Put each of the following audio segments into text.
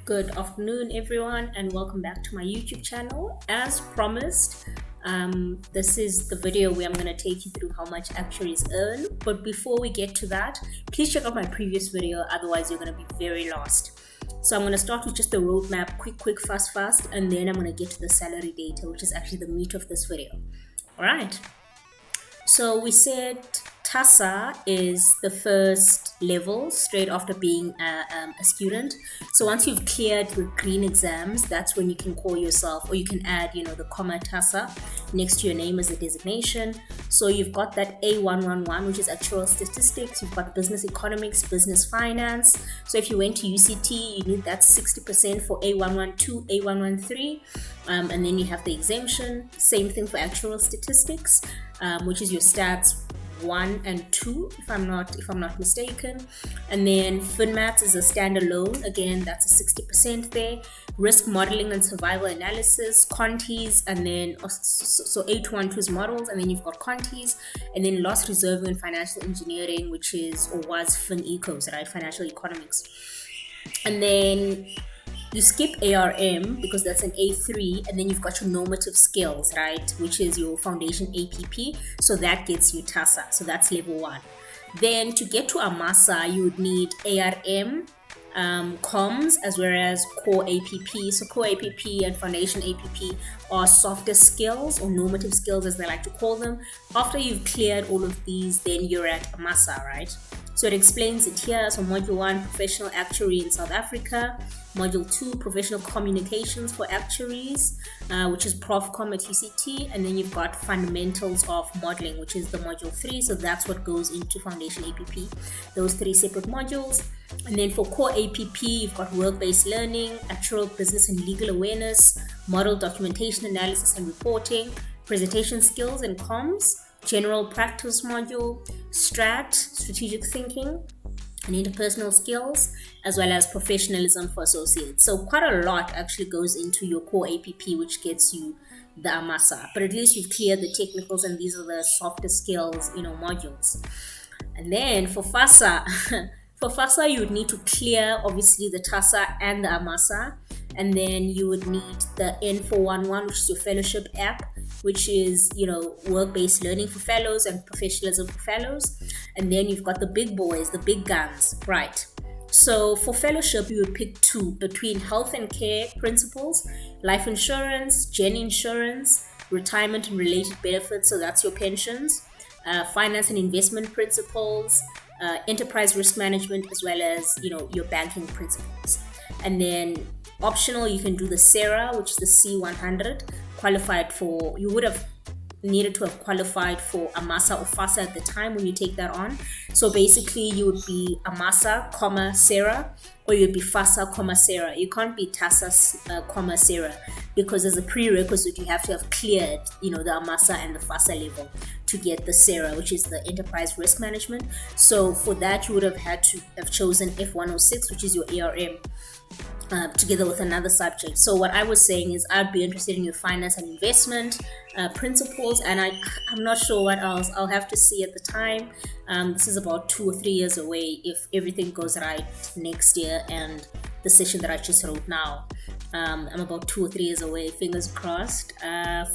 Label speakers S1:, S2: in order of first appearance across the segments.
S1: Good afternoon, everyone, and welcome back to my YouTube channel. As promised, this is the video where I'm going to take you through how much actuaries earn. But before we get to that, please check out my previous video, otherwise, you're going to be very lost. So I'm going to start with just the roadmap, quick, fast, and then I'm going to get to the salary data, which is actually the meat of this video. All right. So we said TASA is the first level straight after being a student. So once you've cleared the green exams, that's when you can call yourself, or you can add, the comma TASA next to your name as a designation. So you've got that A111, which is actuarial statistics. You've got business economics, business finance. So if you went to UCT, you need that 60% for A112, A113. And then you have the exemption. Same thing for actuarial statistics, which is your stats 1 and 2, if I'm not mistaken. And then FinMaths is a standalone. Again, that's a 60% there. Risk modeling and survival analysis, Contis, and then so 812 is models, and then you've got Contis, and then loss reserving and financial engineering, which is or was FinEcos, right? Financial economics. And then you skip ARM because that's an A3, and then you've got your normative skills, right, which is your foundation APP. So that gets you TASA. So that's level 1. Then to get to AMASA, you would need ARM, comms, as well as core APP. So core APP and foundation APP are softer skills, or normative skills as they like to call them. After you've cleared all of these, then you're at AMASA, right? So it explains it here. So module 1, professional actuary in South Africa. Module 2, professional communications for actuaries, which is Profcom at UCT. And then you've got fundamentals of modeling, which is the module 3. So that's what goes into foundation APP, those 3 separate modules. And then for core APP, you've got work-based learning, actuarial business and legal awareness, model documentation analysis and reporting, presentation skills and comms, general practice module, strategic thinking, and interpersonal skills, as well as professionalism for associates. So quite a lot actually goes into your core APP, which gets you the AMASA. But at least you've cleared the technicals, and these are the softer skills, modules. And then for FASA, for FASA, you would need to clear obviously the TASA and the AMASA. And then you would need the N411, which is your fellowship app, which is, work-based learning for fellows and professionalism for fellows. And then you've got the big boys, the big guns, right? So for fellowship, you would pick 2 between health and care principles, life insurance, gen insurance, retirement and related benefits. So that's your pensions, finance and investment principles, enterprise risk management, as well as, your banking principles. And then optional, you can do the SERA, which is the C100. You would have needed to have qualified for AMASA or FASA at the time when you take that on. So basically, you would be AMASA, SERA, or you'd be FASA, SERA. You can't be TASA, SERA, because as a prerequisite, you have to have cleared, the AMASA and the FASA level to get the SERA, which is the enterprise risk management. So for that, you would have had to have chosen F106, which is your ARM. Together with another subject. So what I was saying is I'd be interested in your finance and investment principles, and I'm not sure what else. I'll have to see at the time. This is about 2 or 3 years away if everything goes right next year, and the session that I just wrote now. I'm about 2 or 3 years away, fingers crossed,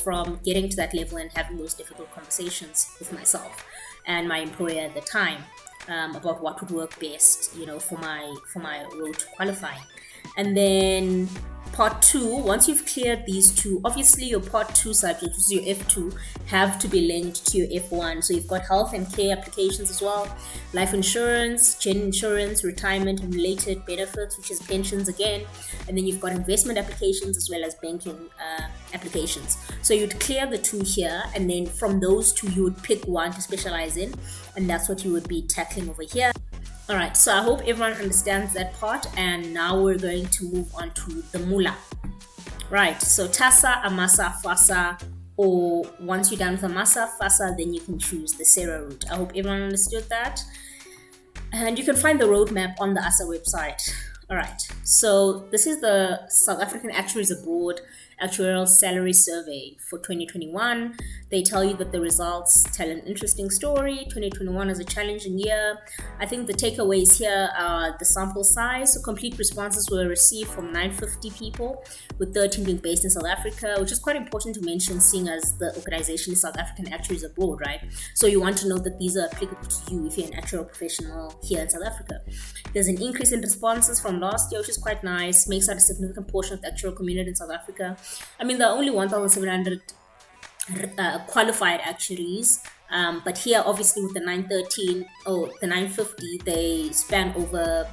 S1: from getting to that level and having those difficult conversations with myself and my employer at the time about what would work best, for my road to qualifying. And then part 2, once you've cleared these 2, obviously your part 2 subject, which is your F2, have to be linked to your F1. So you've got health and care applications as well, life insurance, gen insurance, retirement and related benefits, which is pensions again. And then you've got investment applications as well as banking applications. So you'd clear the 2 here, and then from those 2, you would pick 1 to specialize in, and that's what you would be tackling over here. All right, so I hope everyone understands that part, and now we're going to move on to the MULA. Right, so TASA, AMASA, FASA, or once you're done with AMASA, FASA, then you can choose the SERA route. I hope everyone understood that. And you can find the roadmap on the assa website. All right, so this is the South African Actuaries Abroad Actuarial Salary Survey for 2021. They tell you that the results tell an interesting story. 2021 is a challenging year. I think the takeaways here are the sample size. So complete responses were received from 950 people, with 13 being based in South Africa, which is quite important to mention, seeing as the organization is South African Actuaries Abroad, right? So you want to know that these are applicable to you if you're an actuarial professional here in South Africa. There's an increase in responses from last year, which is quite nice, makes out a significant portion of the actuarial community in South Africa. I mean, there are only 1,700 qualified actuaries, but here obviously with the 913 or the 950, they span over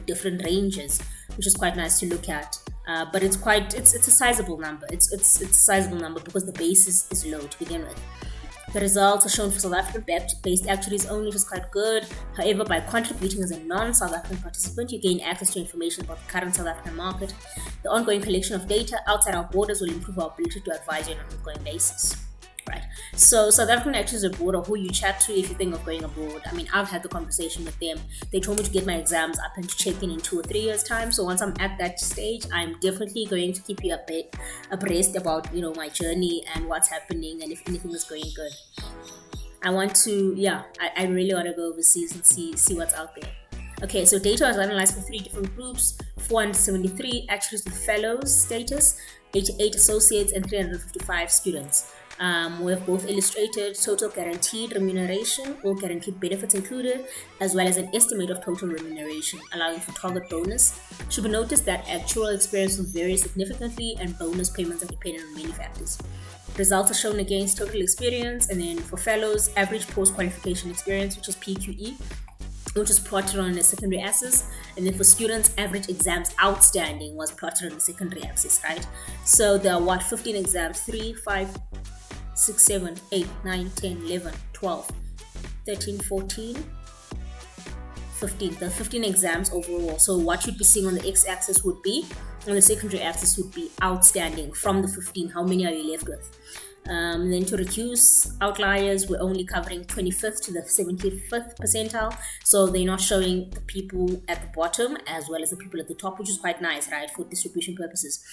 S1: different ranges, which is quite nice to look at. But it's a sizable number. It's a sizable number because the base is low to begin with. The results are shown for South African-based actuaries only, which is quite good. However, by contributing as a non-South African participant, you gain access to information about the current South African market. The ongoing collection of data outside our borders will improve our ability to advise you on an ongoing basis. Right. So South African actuaries abroad, or who you chat to if you think of going abroad. I mean, I've had the conversation with them. They told me to get my exams up and to check in 2 or 3 years time. So once I'm at that stage, I'm definitely going to keep you abreast about my journey and what's happening and if anything is going good. I want to, I really want to go overseas and see what's out there. Okay, so data was analyzed for 3 different groups: 473 actuaries with fellows status, 88 associates, and 355 students. We have both illustrated total guaranteed remuneration or guaranteed benefits included, as well as an estimate of total remuneration, allowing for target bonus. It should be noticed that actual experience will vary significantly and bonus payments are dependent on many factors. Results are shown against total experience, and then for fellows, average post-qualification experience, which is PQE, which is plotted on the secondary axis, and then for students, average exams outstanding was plotted on the secondary axis, right? So there are 15 exams: 3, 5, 6, 7, 8, 9, 10, 11, 12, 13, 14, 15. There are 15 exams overall. So what you'd be seeing on the x-axis would be, on the secondary axis would be outstanding from the 15. How many are you left with? Then to reduce outliers, we're only covering 25th to the 75th percentile. So they're not showing the people at the bottom as well as the people at the top, which is quite nice, right, for distribution purposes.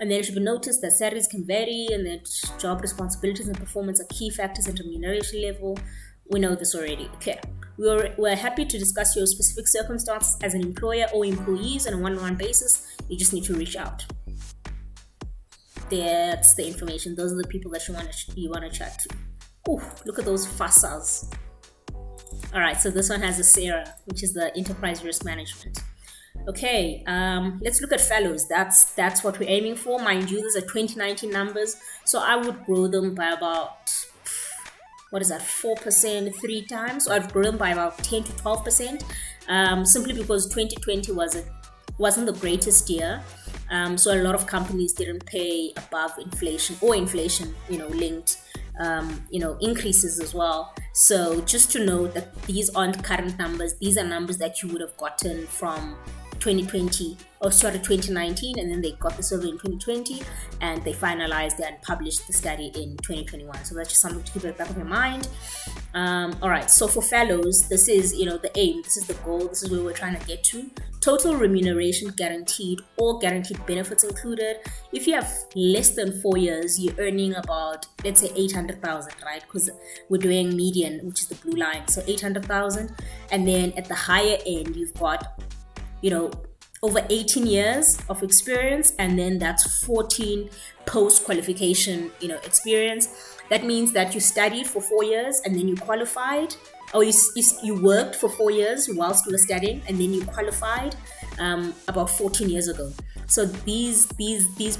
S1: And then it should be noticed that salaries can vary and that job responsibilities and performance are key factors in remuneration level. We know this already. Okay. We're happy to discuss your specific circumstances as an employer or employees on a one-on-one basis. You just need to reach out. That's the information. Those are the people that you want to chat to. Ooh, look at those fassas. All right, so this one has a Sarah, which is the enterprise risk management. Okay, let's look at fellows. That's what we're aiming for. Mind you, these are 2019 numbers, so I would grow them by about 4% 3 times. So I'd grow them by about 10 to 12%, simply because 2020 wasn't the greatest year. So a lot of companies didn't pay above inflation or inflation, linked, increases as well. So just to note that these aren't current numbers. These are numbers that you would have gotten from 2019, and then they got the survey in 2020, and they finalized and published the study in 2021. So that's just something to keep at the back of your mind. All right, so for fellows, this is the aim, this is the goal, this is where we're trying to get to. Total remuneration guaranteed or guaranteed benefits included. If you have less than 4 years, you're earning about, let's say, 800,000, right? Because we're doing median, which is the blue line, so 800,000. And then at the higher end, you've got over 18 years of experience, and then that's 14 post-qualification, experience. That means that you studied for 4 years and then you qualified, or you worked for 4 years whilst you were studying, and then you qualified about 14 years ago. So these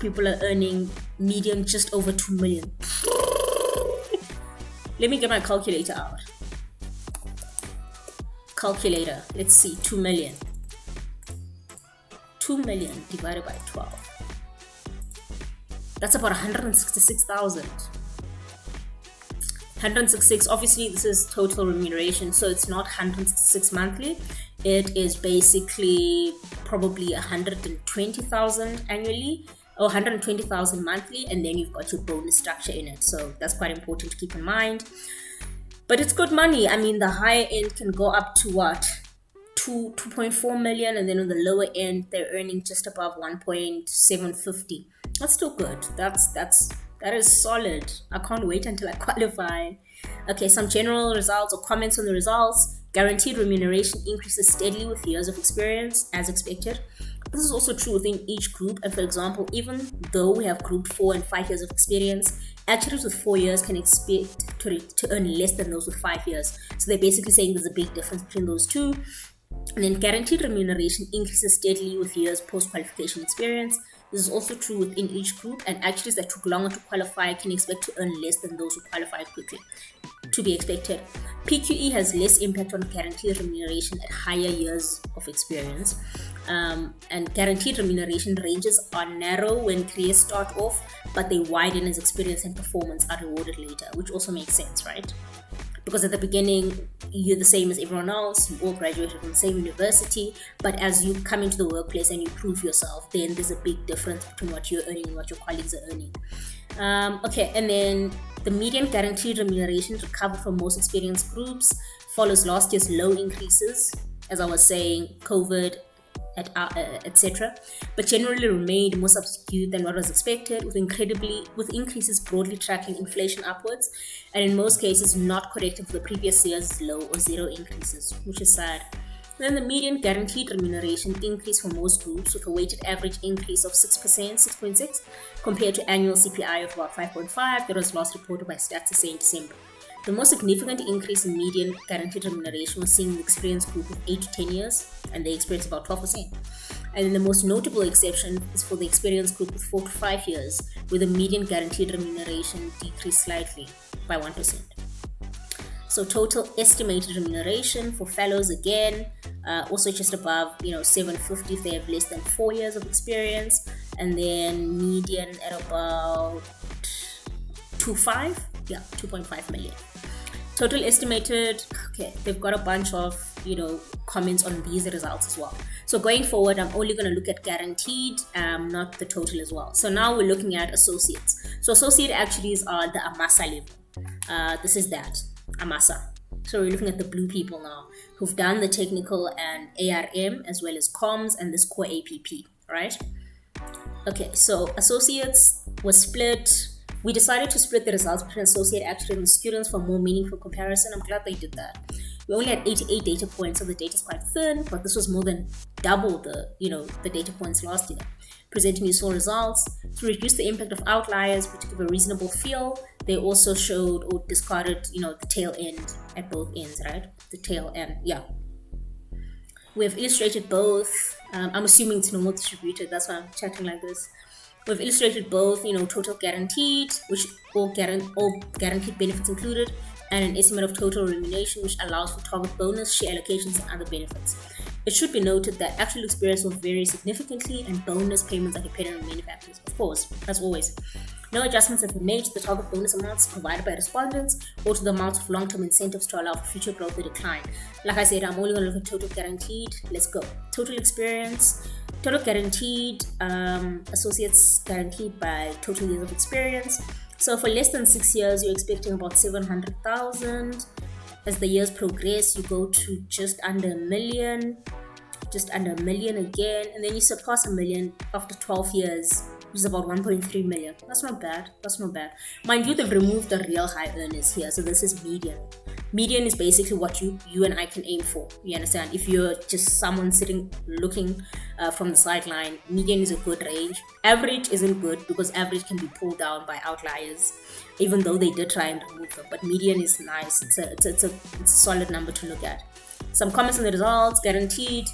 S1: people are earning median just over 2 million. Let me get my calculator out. Calculator, let's see, 2 million. 2 million divided by 12. That's about 166,000. 166, obviously this is total remuneration, so it's not 166 monthly. It is basically probably 120,000 annually or 120,000 monthly, and then you've got your bonus structure in it. So that's quite important to keep in mind. But it's good money. I mean, the higher end can go up to what? 2.4 million, and then on the lower end they're earning just above 1.750. That's still good. That is solid. I can't wait until I qualify. Okay, some general results or comments on the results. Guaranteed remuneration increases steadily with years of experience, as expected. This is also true within each group. And for example, even though we have group 4 and 5 years of experience, actuaries with 4 years can expect to earn less than those with 5 years. So they're basically saying there's a big difference between those two. And then guaranteed remuneration increases steadily with years post-qualification experience. This is also true within each group, and actuaries that took longer to qualify can expect to earn less than those who qualified quickly. To be expected. PQE has less impact on guaranteed remuneration at higher years of experience. And guaranteed remuneration ranges are narrow when careers start off, but they widen as experience and performance are rewarded later, which also makes sense, right? Because at the beginning, you're the same as everyone else, you all graduated from the same university, but as you come into the workplace and you prove yourself, then there's a big difference between what you're earning and what your colleagues are earning. Okay, and then the median guaranteed remuneration recovered for most experienced groups follows last year's low increases, as I was saying, COVID, etc., but generally remained more subdued than what was expected, with increases broadly tracking inflation upwards, and in most cases not correcting for the previous year's low or zero increases, which is sad. Then the median guaranteed remuneration increased for most groups, with a weighted average increase of 6%, compared to annual CPI of about 5.5 that was last reported by Stats in December. The most significant increase in median guaranteed remuneration was seen in the experienced group of 8 to 10 years, and they experienced about 12%. And then the most notable exception is for the experienced group with 4 to 5 years, where the median guaranteed remuneration decreased slightly by 1%. So total estimated remuneration for fellows again, also just above 750 if they have less than 4 years of experience, and then median at about 2.5 million. Total estimated, okay, they've got a bunch of comments on these results as well. So going forward, I'm only going to look at guaranteed, not the total as well. So now we're looking at associates. So associate actuaries are the AMASA level. This is that, AMASA. So we're looking at the blue people now, who've done the technical and ARM as well as comms and this core APP, right? Okay, so associates was split. We decided to split the results between associate actuaries and students for more meaningful comparison. I'm glad they did that. We only had 88 data points, so the data is quite thin, but this was more than double the data points last year. Presenting useful results to reduce the impact of outliers, but to give a reasonable feel. They also showed or discarded, the tail end at both ends, right? The tail end, yeah. We have illustrated both. I'm assuming it's normal distributed. That's why I'm chatting like this. We've illustrated both, total guaranteed, which all guaranteed benefits included, and an estimate of total remuneration, which allows for target bonus, share allocations, and other benefits. It should be noted that actual experience will vary significantly, and bonus payments are dependent on many factors, of course, as always. No adjustments have been made to the target bonus amounts provided by respondents or to the amounts of long-term incentives to allow for future growth or decline. Like I said, I'm only going to look at total guaranteed. Let's go. Total experience. Total guaranteed, associates guaranteed by total years of experience. So for less than 6 years, you're expecting about 700,000. As the years progress, you go to just under a million again, and then you surpass a million after 12 years, which is about 1.3 million. That's not bad. Mind you, they've removed the real high earners here, so this is median. Median is basically what you and I can aim for. You understand? If you're just someone sitting looking from the sideline, median is a good range. Average isn't good because average can be pulled down by outliers, even though they did try and remove them. But median is nice. It's a solid number to look at. Some comments on the results. Guaranteed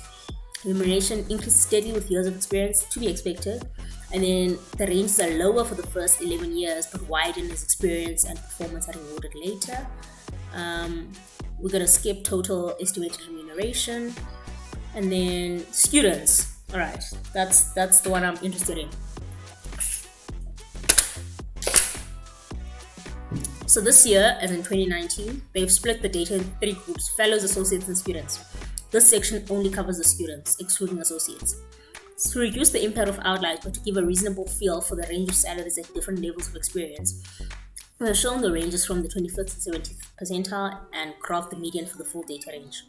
S1: remuneration increases steadily with years of experience, to be expected. And then the ranges are lower for the first 11 years, but widen as experience and performance are rewarded later. We're going to skip total estimated remuneration. And then students. All right, that's the one I'm interested in. So this year, as in 2019, they've split the data in 3 groups: fellows, associates, and students. This section only covers the students, excluding associates. To reduce the impact of outliers, but to give a reasonable feel for the range of salaries at different levels of experience, We have shown the ranges from the 25th to 70th percentile and graphed the median for the full data range.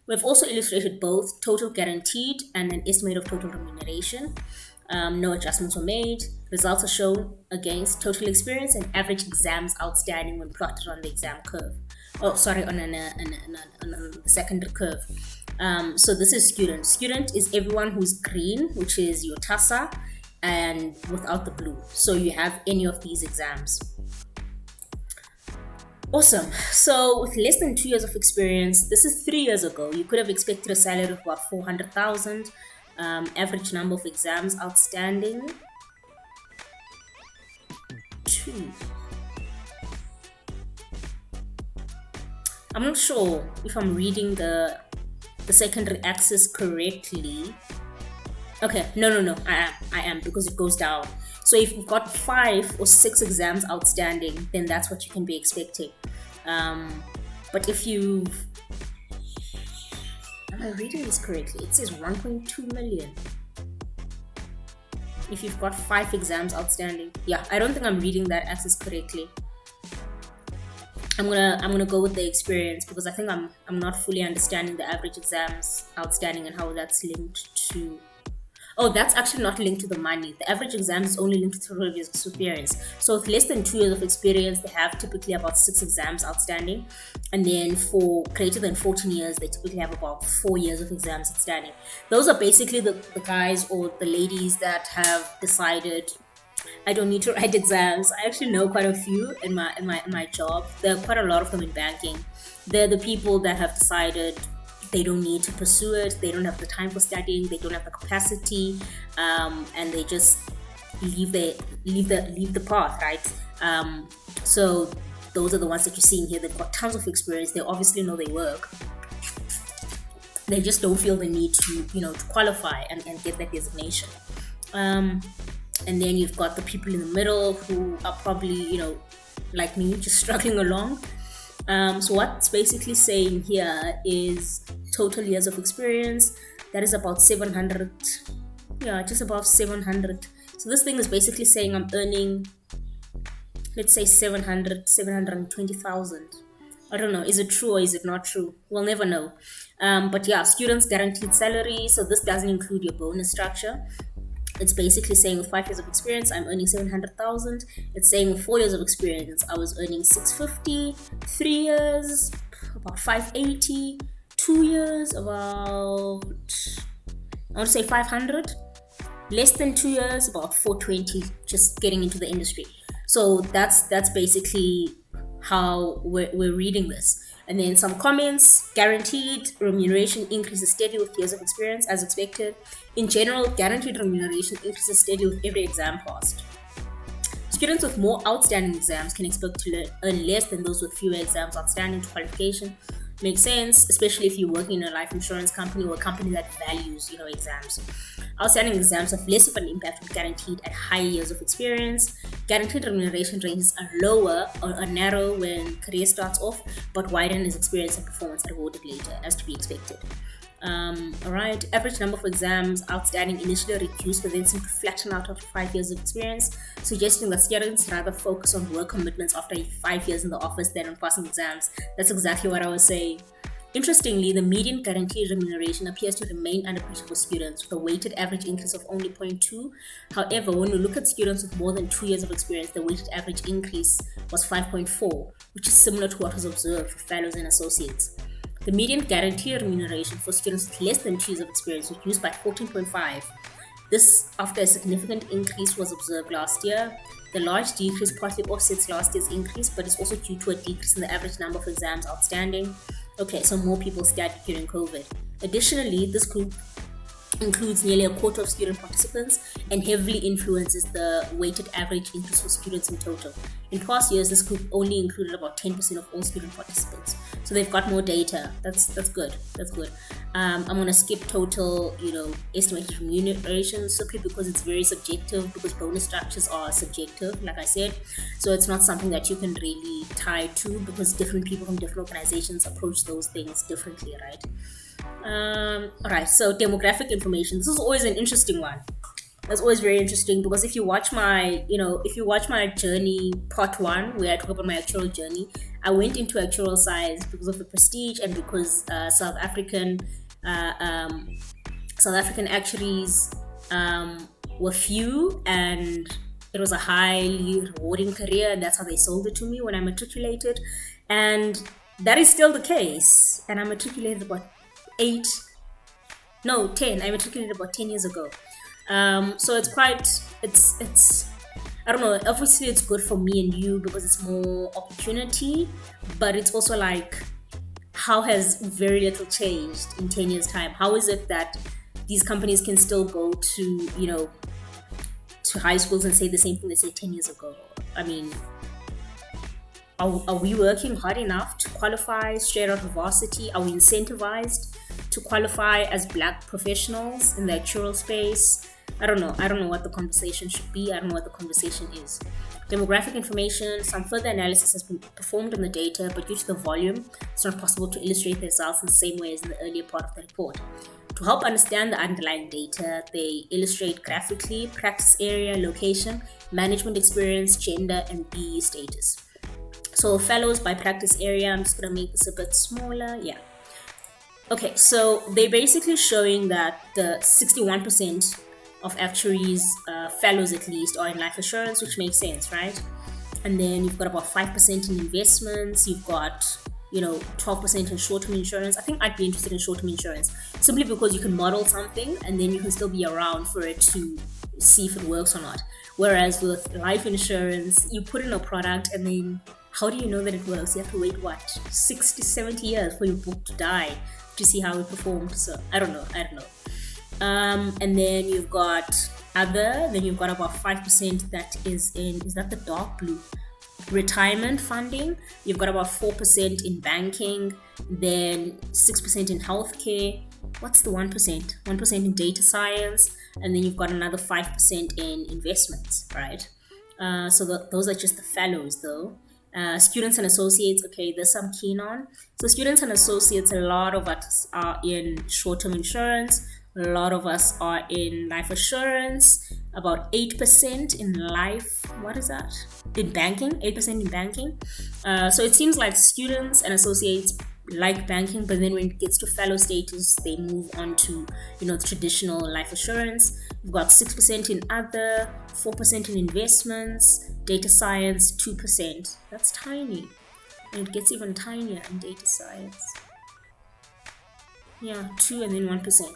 S1: We have also illustrated both total guaranteed and an estimate of total remuneration. No adjustments were made. Results are shown against total experience and average exams outstanding when plotted on the exam curve. Oh, sorry, on a second curve. So this is student. Student is everyone who's green, which is your assa, and without the blue. So you have any of these exams. Awesome. So with less than 2 years of experience, this is 3 years ago, you could have expected a salary of about 400,000. Average number of exams outstanding, 2. I'm not sure if I'm reading the secondary axis correctly. Okay, no, I am because it goes down. So if you've got 5 or 6 exams outstanding, then that's what you can be expecting. But if you, am I reading this correctly? It says 1.2 million. If you've got 5 exams outstanding, yeah, I don't think I'm reading that axis correctly. I'm gonna go with the experience because I think I'm not fully understanding the average exams outstanding and how that's linked to. Oh, that's actually not linked to the money. The average exam is only linked to total years of experience. So with less than 2 years of experience, they have typically about 6 exams outstanding. And then for greater than 14 years, they typically have about 4 years of exams outstanding. Those are basically the guys or the ladies that have decided, I don't need to write exams. I actually know quite a few in my job. There are quite a lot of them in banking. They're the people that have decided they don't need to pursue it. They don't have the time for studying. They don't have the capacity, and they just leave the path, right? So those are the ones that you're seeing here. They've got tons of experience. They obviously know their work. They just don't feel the need to qualify and get that designation. And then you've got the people in the middle who are probably like me, just struggling along. So what's basically saying here is total years of experience, that is about 700, just above 700. So this thing is basically saying I'm earning, let's say 720,000. I don't know, is it true or is it not true? We'll never know. But yeah, students guaranteed salary, so this doesn't include your bonus structure. It's basically saying with 5 years of experience, I'm earning 700,000. It's saying with 4 years of experience, I was earning 650. 3 years, about 580. 2 years, about, I want to say 500. Less than 2 years, about 420. Just getting into the industry. So that's basically how we're reading this. And then some comments. Guaranteed remuneration increases steady with years of experience as expected. In general, guaranteed remuneration increases steady with every exam passed. Students with more outstanding exams can expect to earn less than those with fewer exams outstanding to qualification. Makes sense, especially if you're working in a life insurance company or a company that values, exams. Outstanding exams have less of an impact when guaranteed at high years of experience. Guaranteed remuneration ranges are lower or are narrow when career starts off, but widen as experience and performance are rewarded later, as to be expected. Alright, average number of exams outstanding initially reduced but then seem to flatten out after 5 years of experience, suggesting that students rather focus on work commitments after 5 years in the office than on passing exams. That's exactly what I was saying. Interestingly, the median guaranteed remuneration appears to remain under pressure for students, with a weighted average increase of only 0.2. However, when we look at students with more than 2 years of experience, the weighted average increase was 5.4, which is similar to what was observed for fellows and associates. The median guaranteed remuneration for students with less than 2 years of experience reduced by 14.5. This after a significant increase was observed last year. The large decrease partly offsets last year's increase, but is also due to a decrease in the average number of exams outstanding. Okay, so more people studied during COVID. Additionally, this group includes nearly a quarter of student participants and heavily influences the weighted average increase for students in total. In past years, this group only included about 10% of all student participants. So they've got more data. That's good. That's good. I'm going to skip total, estimated remuneration simply because it's very subjective, because bonus structures are subjective, like I said. So it's not something that you can really tie to, because different people from different organizations approach those things differently, right? Alright, so demographic information. This is always an interesting one. That's always very interesting because if you watch my, if you watch my journey, part one, where I talk about my actual journey, I went into actuarial science because of the prestige and because uh, um, South African actuaries were few, and it was a highly rewarding career, and that's how they sold it to me when I matriculated, and that is still the case. And I matriculated about eight, no, 10. I matriculated about 10 years ago. So it's quite, it's. I don't know. Obviously, it's good for me and you because it's more opportunity, but it's also like, how has very little changed in 10 years' time? How is it that these companies can still go to, to high schools and say the same thing they said 10 years ago? I mean, are we working hard enough to qualify straight out of varsity? Are we incentivized to qualify as Black professionals in the actuarial space? I don't know. I don't know what the conversation should be. I don't know what the conversation is. Demographic information, some further analysis has been performed on the data, but due to the volume, it's not possible to illustrate the results in the same way as in the earlier part of the report. To help understand the underlying data, they illustrate graphically practice area, location, management experience, gender, and BE status. So fellows by practice area, I'm just going to make this a bit smaller. Yeah. Okay, so they're basically showing that the 61% of actuaries, fellows at least, are in life assurance, which makes sense, right? And then you've got about 5% in investments. You've got 12% in short-term insurance. I think I'd be interested in short-term insurance simply because you can model something and then you can still be around for it to see if it works or not. Whereas with life insurance, you put in a product and then how do you know that it works? You have to wait, 60, 70 years for your book to die to see how it performed. So I don't know. And then you've got then you've got about 5% that is that the dark blue? Retirement funding. You've got about 4% in banking, then 6% in healthcare. What's the 1%? 1% in data science, and then you've got another 5% in investments, right? So those are just the fellows, though. Students and associates, okay, this I'm keen on. So students and associates, a lot of us are in short-term insurance, a lot of us are in life assurance, about 8% in life, what is that? In banking, 8% in banking. So it seems like students and associates like banking, but then when it gets to fellow status, they move on to, the traditional life assurance. We've got 6% in other, 4% in investments, data science, 2%. That's tiny. And it gets even tinier in data science. Yeah, 2 and then 1%.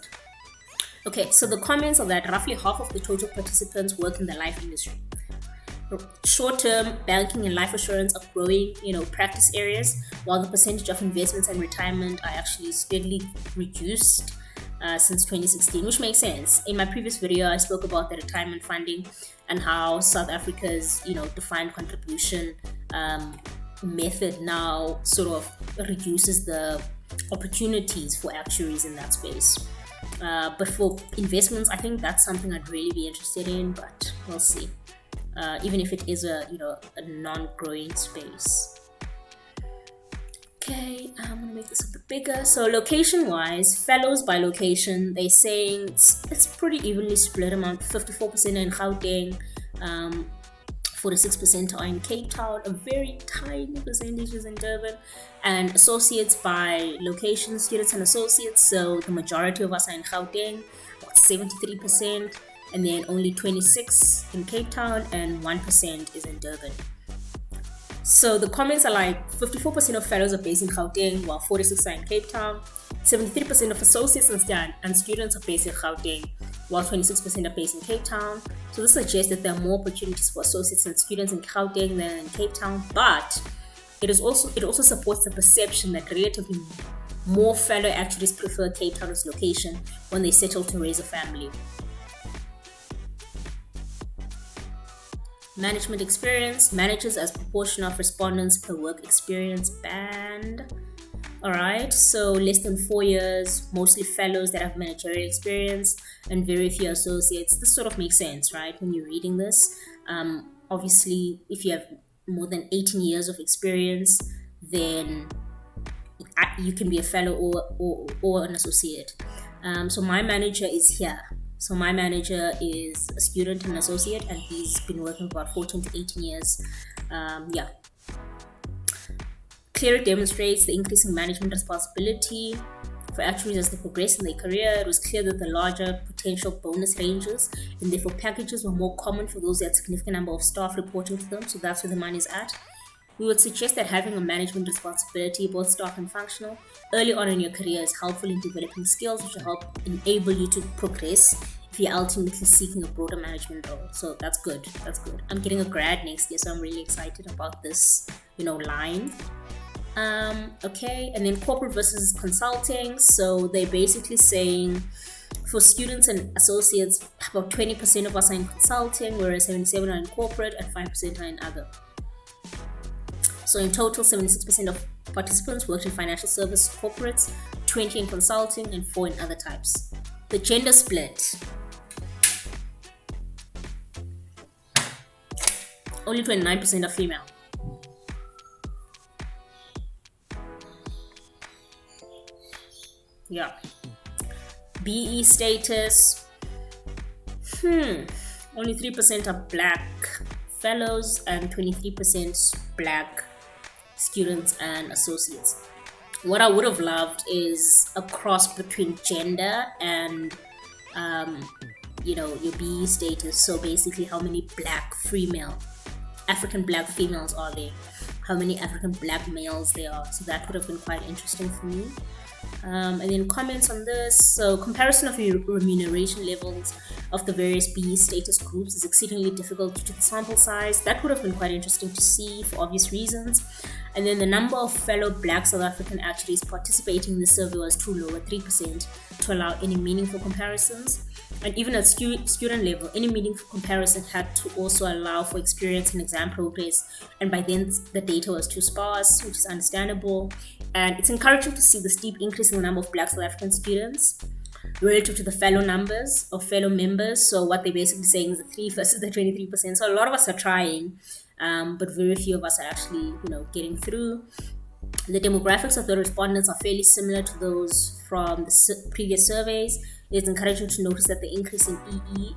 S1: Okay, so the comments are that roughly half of the total participants work in the life industry. Short-term banking and life assurance are growing, practice areas, while the percentage of investments and retirement are actually steadily reduced since 2016, which makes sense. In my previous video, I spoke about the retirement funding and how South Africa's, defined contribution method now sort of reduces the opportunities for actuaries in that space. But for investments, I think that's something I'd really be interested in, but we'll see. Even if it is a non-growing space. Okay, I'm gonna make this a bit bigger. So location-wise, fellows by location, they're saying it's pretty evenly split among 54% in Gauteng, 46% are in Cape Town, a very tiny percentage is in Durban, and associates by location, students and associates. So the majority of us are in Gauteng, about 73%. And then only 26 in Cape Town and 1% is in Durban. So the comments are like 54% of fellows are based in Gauteng, while 46% are in Cape Town. 73% of associates and students are based in Gauteng, while 26% are based in Cape Town. So this suggests that there are more opportunities for associates and students in Gauteng than in Cape Town, but it also supports the perception that relatively more fellow actuaries prefer Cape Town as location when they settle to raise a family. Management experience, managers as proportion of respondents per work experience band. Alright, so less than 4 years, mostly fellows that have managerial experience, and very few associates. This sort of makes sense, right, when you're reading this. Obviously, if you have more than 18 years of experience, then you can be a fellow or an associate. So my manager is here. So my manager is a student and associate, and he's been working for about 14 to 18 years. Yeah. Clearly demonstrates the increasing management responsibility for actuaries as they progress in their career. It was clear that the larger potential bonus ranges and therefore packages were more common for those that had a significant number of staff reporting to them. So that's where the money is at. We would suggest that having a management responsibility, both staff and functional, early on in your career is helpful in developing skills which will help enable you to progress if you're ultimately seeking a broader management role. So that's good. That's good. I'm getting a grad next year, so I'm really excited about this, line. Okay, and then corporate versus consulting. So they're basically saying for students and associates, about 20% of us are in consulting, whereas 77% are in corporate and 5% are in other. So in total, 76% of participants worked in financial service corporates, 20 in consulting, and 4 in other types. The gender split. Only 29% are female. Yeah. BE status. Only 3% are black fellows and 23% black students and associates. What I would have loved is a cross between gender and your BE status. So basically, how many African black females are there? How many African black males there are? So that would have been quite interesting for me. And then comments on this. So comparison of remuneration levels of the various BE status groups is exceedingly difficult due to the sample size. That would have been quite interesting to see for obvious reasons. And then the number of fellow black South African actuaries participating in the survey was too low at 3% to allow any meaningful comparisons. And even at student level, any meaningful comparison had to also allow for experience and exam progress. And by then, the data was too sparse, which is understandable. And it's encouraging to see the steep increase in the number of black South African students relative to the fellow members. So what they're basically saying is the 3 versus the 23%. So a lot of us are trying, but very few of us are actually, getting through. The demographics of the respondents are fairly similar to those from the previous surveys. It's encouraging to notice that the increase in EE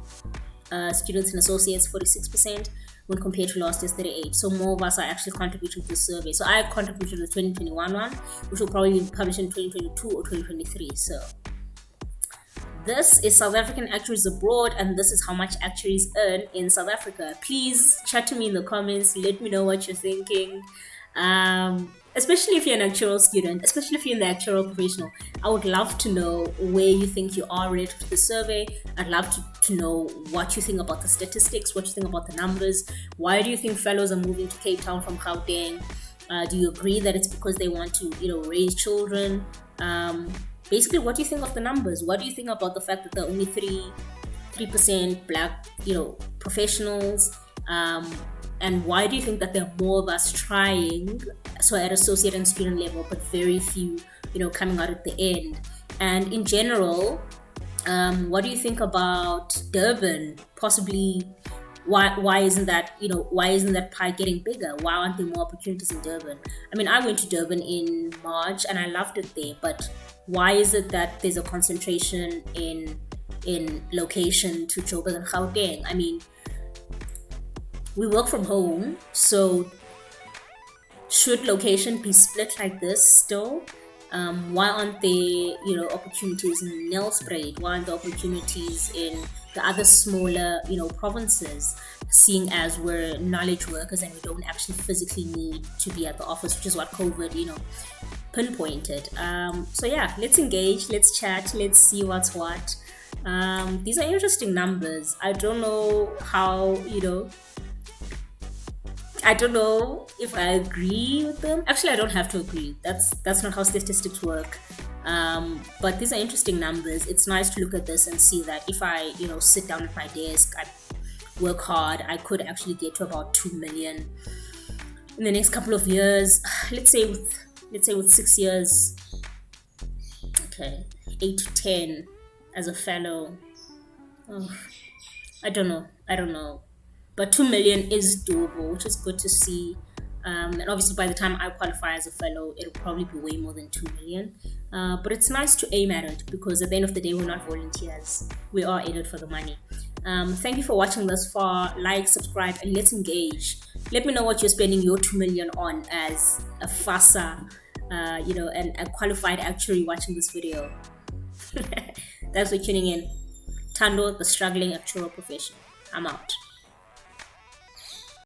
S1: students and associates 46% when compared to last year's 38%. So more of us are actually contributing to the survey. So I contributed to the 2021 one, which will probably be published in 2022 or 2023. So this is South African Actuaries Abroad, and this is how much actuaries earn in South Africa. Please chat to me in the comments. Let me know what you're thinking. Especially if you're an actuarial student, especially if you're in the actuarial professional, I would love to know where you think you are relative to the survey. I'd love to know what you think about the statistics, what you think about the numbers. Why do you think fellows are moving to Cape Town from Gauteng? Do you agree that it's because they want to, raise children? Basically, what do you think of the numbers? What do you think about the fact that there are only 3% black, professionals? And why do you think that there are more of us trying, so at associate and student level, but very few, coming out at the end? And in general, what do you think about Durban? Possibly, why isn't that pie getting bigger? Why aren't there more opportunities in Durban? I mean, I went to Durban in March and I loved it there, but why is it that there's a concentration in location to Joburg and Gauteng? I mean, we work from home, so should location be split like this still? Why aren't there, opportunities in Nelspruit? Why aren't there opportunities in the other smaller, provinces? Seeing as we're knowledge workers and we don't actually physically need to be at the office, which is what COVID, pinpointed. So yeah, let's engage, let's chat, let's see what's what. These are interesting numbers. I don't know how, I don't know if I agree with them. Actually, I don't have to agree. That's not how statistics work. But these are interesting numbers. It's nice to look at this and see that if I, sit down at my desk, I work hard, I could actually get to about 2 million in the next couple of years. Let's say with 6 years, okay, 8 to 10 as a fellow. I don't know. But 2 million is doable, which is good to see. And obviously, by the time I qualify as a fellow, it'll probably be way more than 2 million. But it's nice to aim at it because at the end of the day, we're not volunteers. We are in it for the money. Thank you for watching thus far. Like, subscribe, and let's engage. Let me know what you're spending your 2 million on as a FASA, and a qualified actuary watching this video. Thanks for tuning in. Tando, the struggling actuarial profession. I'm out.